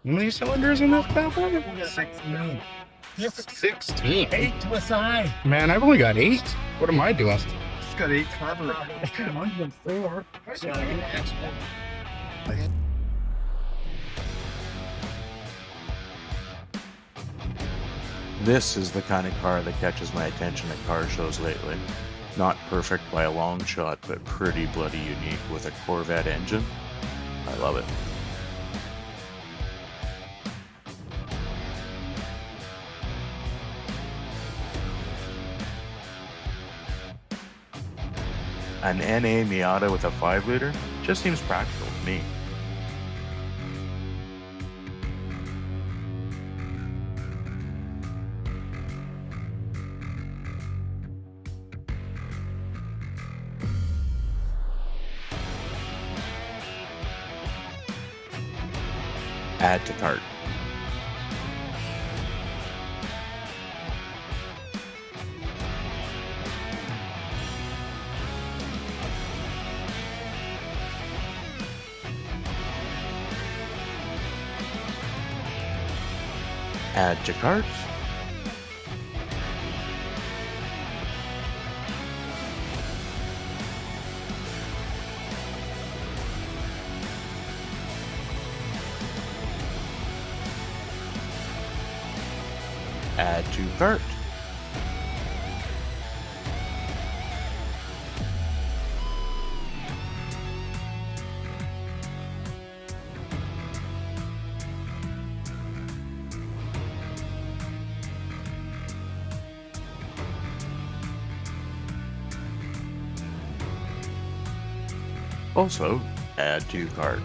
How many cylinders in this bad boy? 16. 16. 8 to a side. Man, I've only got 8. What am I doing? It's got 8 carburetors. Mine's got 4. This is the kind of car that catches my attention at car shows lately. Not perfect by a long shot, but pretty bloody unique with a Corvette engine. I love it. An NA Miata with a 5-liter just seems practical to me. Add to cart. Add to cart. Add to cart. Also, add to cart.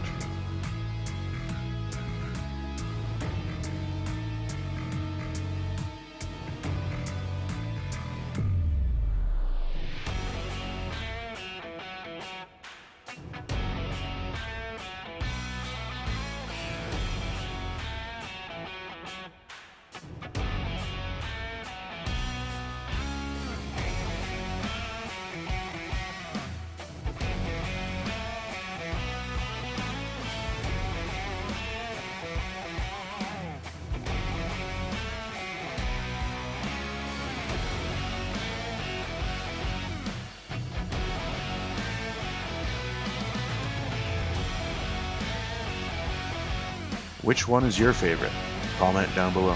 Which one is your favorite? Comment down below.